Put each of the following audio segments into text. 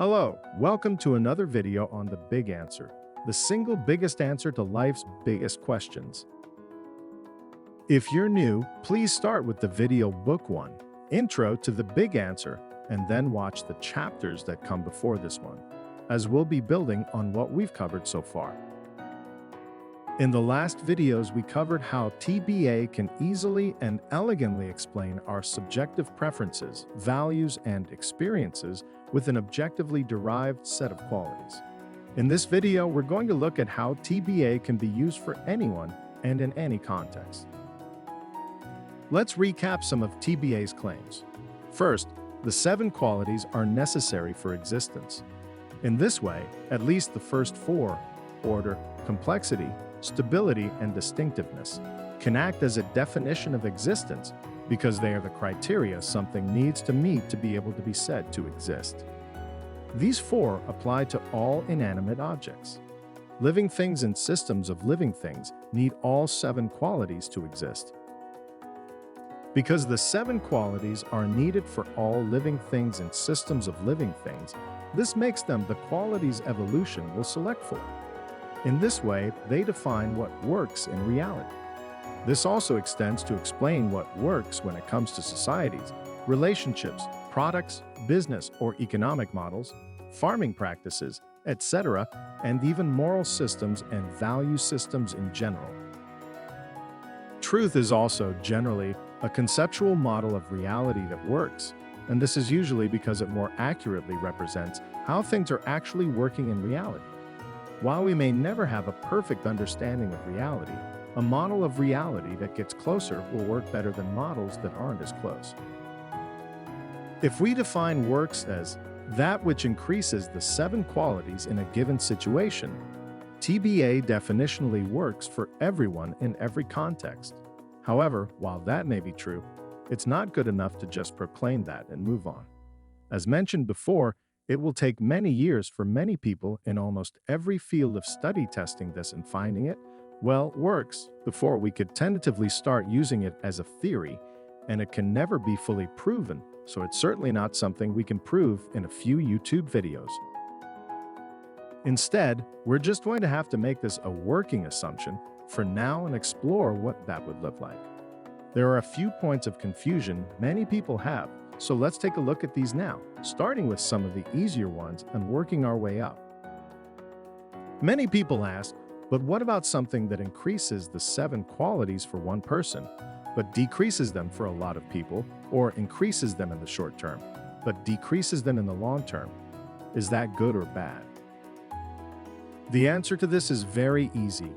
Hello, welcome to another video on the big answer, the single biggest answer to life's biggest questions. If you're new, please start with the video Book 1, Intro to the Big Answer, and then watch the chapters that come before this one, as we'll be building on what we've covered so far. In the last videos, we covered how TBA can easily and elegantly explain our subjective preferences, values, and experiences with an objectively derived set of qualities. In this video, we're going to look at how TBA can be used for anyone and in any context. Let's recap some of TBA's claims. First, the 7 qualities are necessary for existence. In this way, at least the first 4, order, complexity, stability, and distinctiveness, can act as a definition of existence because they are the criteria something needs to meet to be able to be said to exist. These 4 apply to all inanimate objects. Living things and systems of living things need all 7 qualities to exist. Because the 7 qualities are needed for all living things and systems of living things, this makes them the qualities evolution will select for. In this way, they define what works in reality. This also extends to explain what works when it comes to societies, relationships, products, business or economic models, farming practices, etc., and even moral systems and value systems in general. Truth is also generally a conceptual model of reality that works, and this is usually because it more accurately represents how things are actually working in reality. While we may never have a perfect understanding of reality, a model of reality that gets closer will work better than models that aren't as close. If we define works as that which increases the 7 qualities in a given situation, TBA definitionally works for everyone in every context. However, while that may be true, it's not good enough to just proclaim that and move on. As mentioned before, it will take many years for many people in almost every field of study testing this and finding it, well, works before we could tentatively start using it as a theory, and it can never be fully proven, so it's certainly not something we can prove in a few YouTube videos. Instead, we're just going to have to make this a working assumption for now and explore what that would look like. There are a few points of confusion many people have, so let's take a look at these now, starting with some of the easier ones and working our way up. Many people ask, but what about something that increases the 7 qualities for one person, but decreases them for a lot of people, or increases them in the short term, but decreases them in the long term? Is that good or bad? The answer to this is very easy.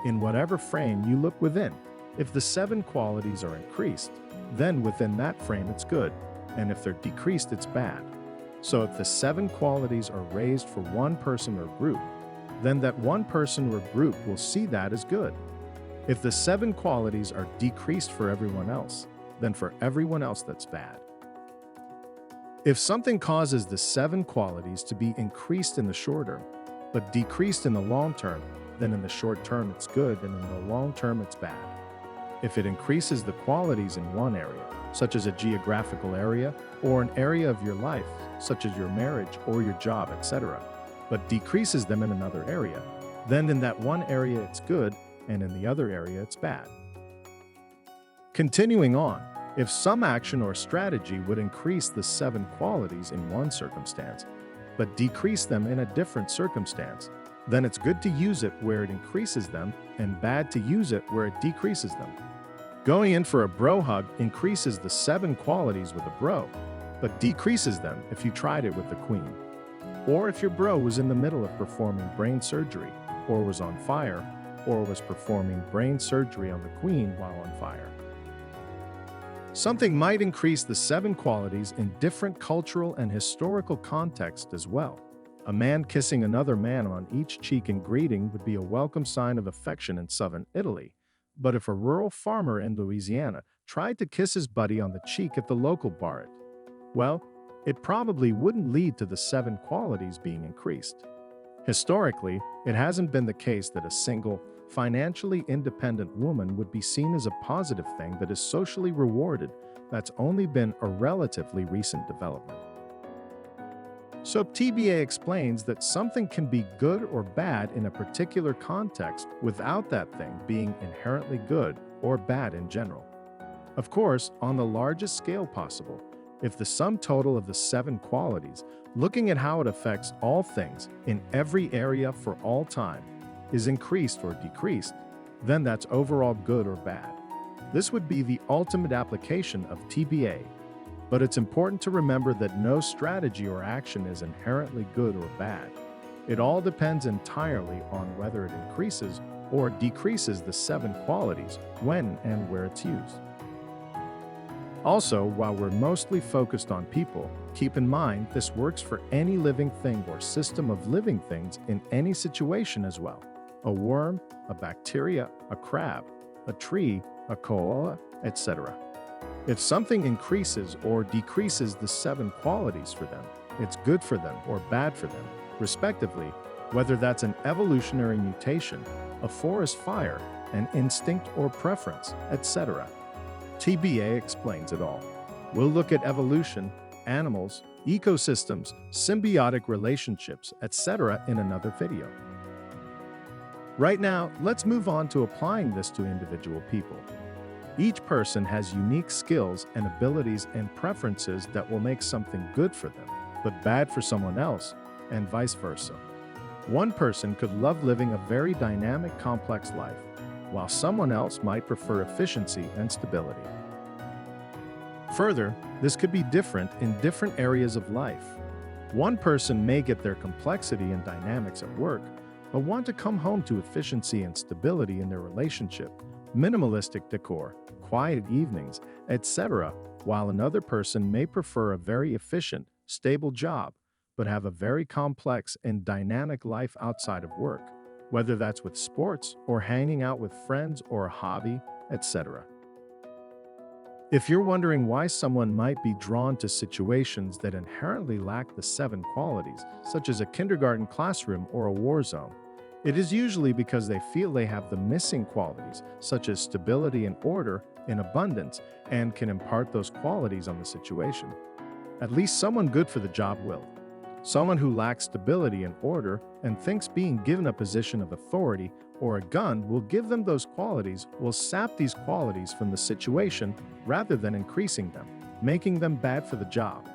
In whatever frame you look within, if the 7 qualities are increased, then within that frame it's good, and if they're decreased, it's bad. So if the 7 qualities are raised for one person or group, then that one person or group will see that as good. If the 7 qualities are decreased for everyone else, then for everyone else that's bad. If something causes the 7 qualities to be increased in the short term, but decreased in the long term, then in the short term it's good and in the long term it's bad. If it increases the qualities in one area, such as a geographical area or an area of your life, such as your marriage or your job, etc., but decreases them in another area, then in that one area it's good and in the other area it's bad. Continuing on, if some action or strategy would increase the 7 qualities in one circumstance, but decrease them in a different circumstance, then it's good to use it where it increases them and bad to use it where it decreases them. Going in for a bro hug increases the 7 qualities with a bro, but decreases them if you tried it with the queen. Or if your bro was in the middle of performing brain surgery, or was on fire, or was performing brain surgery on the queen while on fire. Something might increase the 7 qualities in different cultural and historical contexts as well. A man kissing another man on each cheek in greeting would be a welcome sign of affection in southern Italy. But if a rural farmer in Louisiana tried to kiss his buddy on the cheek at the local bar, well, it probably wouldn't lead to the 7 qualities being increased. Historically, it hasn't been the case that a single, financially independent woman would be seen as a positive thing that is socially rewarded. That's only been a relatively recent development. So TBA explains that something can be good or bad in a particular context without that thing being inherently good or bad in general. Of course, on the largest scale possible, if the sum total of the 7 qualities, looking at how it affects all things in every area for all time, is increased or decreased, then that's overall good or bad. This would be the ultimate application of TBA. But it's important to remember that no strategy or action is inherently good or bad. It all depends entirely on whether it increases or decreases the 7 qualities when and where it's used. Also, while we're mostly focused on people, keep in mind this works for any living thing or system of living things in any situation as well. A worm, a bacteria, a crab, a tree, a koala, etc. If something increases or decreases the 7 qualities for them, it's good for them or bad for them, respectively, whether that's an evolutionary mutation, a forest fire, an instinct or preference, etc. TBA explains it all. We'll look at evolution, animals, ecosystems, symbiotic relationships, etc. in another video. Right now, let's move on to applying this to individual people. Each person has unique skills and abilities and preferences that will make something good for them, but bad for someone else, and vice versa. One person could love living a very dynamic, complex life, while someone else might prefer efficiency and stability. Further, this could be different in different areas of life. One person may get their complexity and dynamics at work, but want to come home to efficiency and stability in their relationship, minimalistic decor, quiet evenings, etc., while another person may prefer a very efficient, stable job, but have a very complex and dynamic life outside of work, whether that's with sports or hanging out with friends or a hobby, etc. If you're wondering why someone might be drawn to situations that inherently lack the 7 qualities, such as a kindergarten classroom or a war zone, it is usually because they feel they have the missing qualities, such as stability and order, in abundance, and can impart those qualities on the situation. At least someone good for the job will. Someone who lacks stability and order and thinks being given a position of authority or a gun will give them those qualities will sap these qualities from the situation rather than increasing them, making them bad for the job.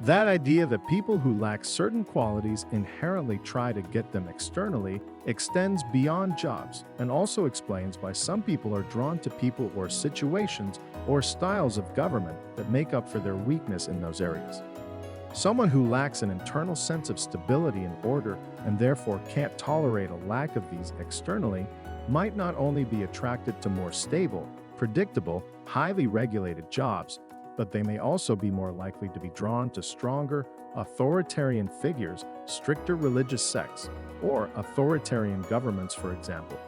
That idea that people who lack certain qualities inherently try to get them externally extends beyond jobs and also explains why some people are drawn to people or situations or styles of government that make up for their weakness in those areas. Someone who lacks an internal sense of stability and order and therefore can't tolerate a lack of these externally might not only be attracted to more stable, predictable, highly regulated jobs, but they may also be more likely to be drawn to stronger, authoritarian figures, stricter religious sects, or authoritarian governments, for example.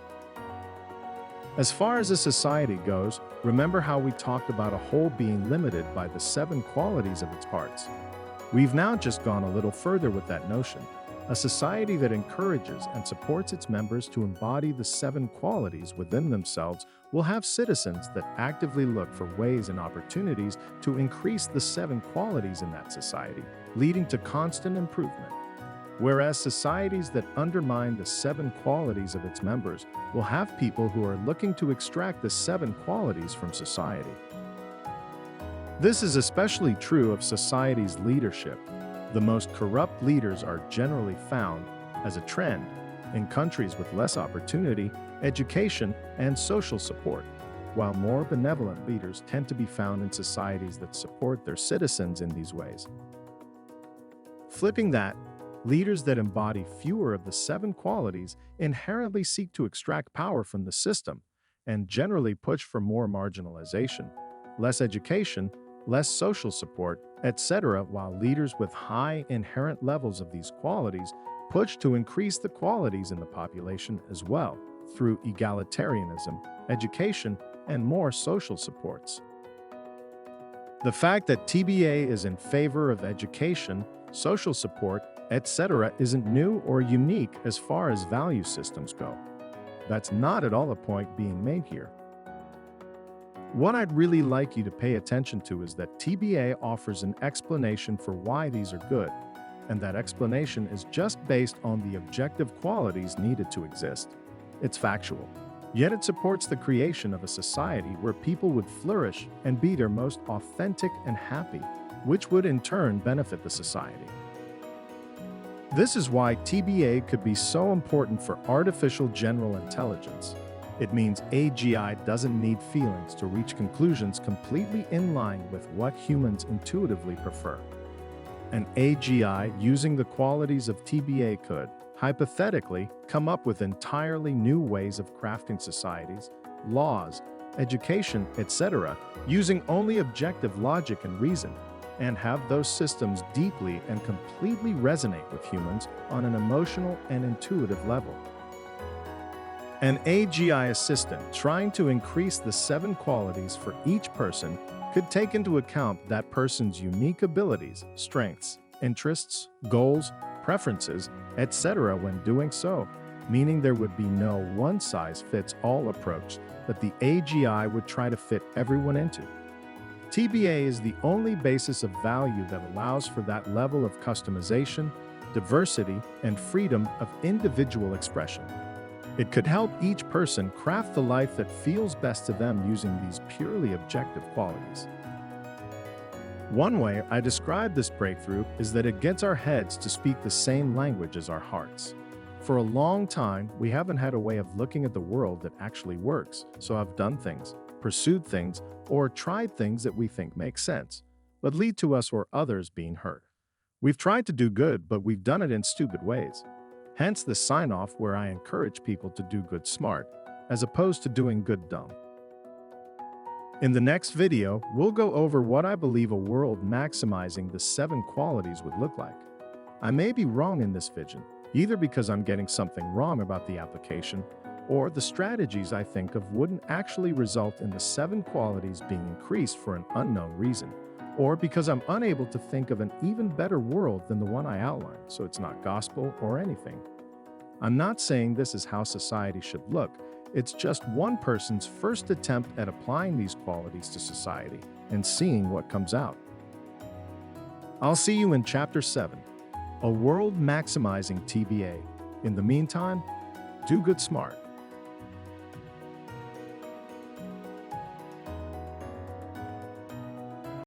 As far as a society goes, remember how we talked about a whole being limited by the 7 qualities of its parts. We've now just gone a little further with that notion. A society that encourages and supports its members to embody the 7 qualities within themselves will have citizens that actively look for ways and opportunities to increase the 7 qualities in that society, leading to constant improvement. Whereas societies that undermine the 7 qualities of its members will have people who are looking to extract the 7 qualities from society. This is especially true of society's leadership. The most corrupt leaders are generally found, as a trend, in countries with less opportunity, education, and social support, while more benevolent leaders tend to be found in societies that support their citizens in these ways. Flipping that, leaders that embody fewer of the 7 qualities inherently seek to extract power from the system and generally push for more marginalization, less education, less social support, etc., while leaders with high inherent levels of these qualities push to increase the qualities in the population as well, through egalitarianism, education, and more social supports. The fact that TBA is in favor of education, social support, etc. isn't new or unique as far as value systems go. That's not at all the point being made here. What I'd really like you to pay attention to is that TBA offers an explanation for why these are good, and that explanation is just based on the objective qualities needed to exist. It's factual. Yet it supports the creation of a society where people would flourish and be their most authentic and happy, which would in turn benefit the society. This is why TBA could be so important for artificial general intelligence. It means AGI doesn't need feelings to reach conclusions completely in line with what humans intuitively prefer. An AGI using the qualities of TBA could, hypothetically, come up with entirely new ways of crafting societies, laws, education, etc., using only objective logic and reason, and have those systems deeply and completely resonate with humans on an emotional and intuitive level. An AGI assistant trying to increase the 7 qualities for each person could take into account that person's unique abilities, strengths, interests, goals, preferences, etc. when doing so, meaning there would be no one-size-fits-all approach that the AGI would try to fit everyone into. TBA is the only basis of value that allows for that level of customization, diversity, and freedom of individual expression. It could help each person craft the life that feels best to them using these purely objective qualities. One way I describe this breakthrough is that it gets our heads to speak the same language as our hearts. For a long time, we haven't had a way of looking at the world that actually works, so I've done things, pursued things, or tried things that we think make sense, but lead to us or others being hurt. We've tried to do good, but we've done it in stupid ways. Hence the sign-off where I encourage people to do good smart, as opposed to doing good dumb. In the next video, we'll go over what I believe a world maximizing the 7 qualities would look like. I may be wrong in this vision, either because I'm getting something wrong about the application, or the strategies I think of wouldn't actually result in the 7 qualities being increased for an unknown reason, or because I'm unable to think of an even better world than the one I outlined, so it's not gospel or anything. I'm not saying this is how society should look, it's just one person's first attempt at applying these qualities to society and seeing what comes out. I'll see you in Chapter 7, A World Maximizing TBA. In the meantime, do good smart.